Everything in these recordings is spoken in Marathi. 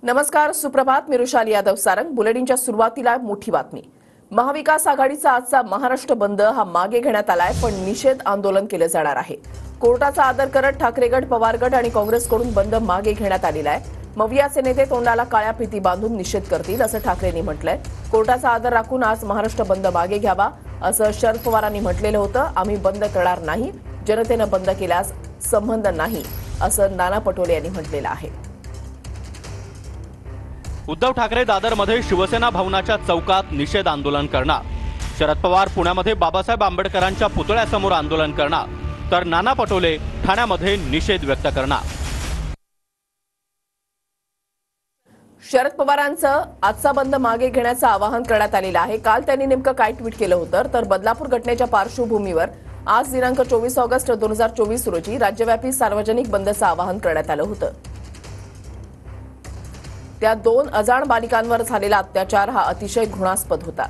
नमस्कार, सुप्रभात. मी रुशाली यादव सारंग. बुलेटिनच्या सुरुवातीला मोठी बातमी. महाविकास आघाडीचा आजचा महाराष्ट्र बंद हा मागे घेण्यात आलाय, पण निषेध आंदोलन केलं जाणार आहे. कोर्टाचा आदर करत ठाकरे गट, पवार गट आणि काँग्रेसकडून बंद मागे घेण्यात आलेला आहे. मवियाचे नेते तोंडाला काळ्या फिती बांधून निषेध करतील असं ठाकरेंनी म्हटलंय. कोर्टाचा आदर राखून आज महाराष्ट्र बंद मागे घ्यावा असं शरद पवारांनी म्हटलेलं होतं. आम्ही बंद करणार नाही, जनतेनं बंद केल्यास संबंध नाही असं नाना पटोले यांनी म्हटलेलं आहे. उद्धव ठाकरे दादरमध्ये शिवसेना भवनाच्या चौकात निषेध आंदोलन करणार. शरद पवार पुण्यामध्ये बाबासाहेब आंबेडकरांच्या पुतळ्यासमोर आंदोलन करणार, तर नाना पटोले ठाण्यामध्ये निषेध व्यक्त करणार. शरद पवारांचं आजचा बंद मागे घेण्याचं आवाहन करण्यात आलेलं आहे. काल त्यांनी नेमकं काय ट्विट केलं होतं तर बदलापूर घटनेच्या पार्श्वभूमीवर आज दिनांक 24 ऑगस्ट 2024 रोजी राज्यव्यापी सार्वजनिक बंदचं आवाहन करण्यात आलं होतं. त्या 2 अजाण बालिकांवर झालेला अत्याचार हा अतिशय घृणास्पद होता.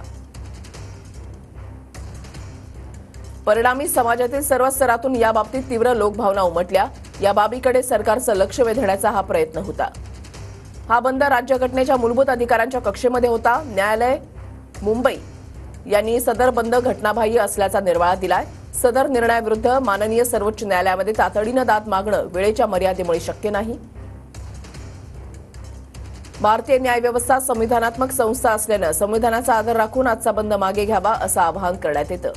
परिणामी समाजातील सर्व स्तरातून याबाबतीत तीव्र लोकभावना उमटल्या. या बाबीकडे सरकारचं लक्ष वेधण्याचा हा प्रयत्न होता. हा बंद राज्यघटनेच्या मूलभूत अधिकारांच्या कक्षेमध्ये होता. न्यायालय मुंबई यांनी सदर बंद घटनाबाह्य असल्याचा निर्वाळा दिलाय. सदर निर्णयाविरुद्ध माननीय सर्वोच्च न्यायालयामध्ये तातडीनं दाद मागणं वेळेच्या मर्यादेमुळे शक्य नाही. भारतीय न्यायव्यवस्था संविधानात्मक संस्था असल्यानं संविधानाचा आदर राखून आजचा बंद मागे घ्यावा असं आवाहन करण्यात येतं.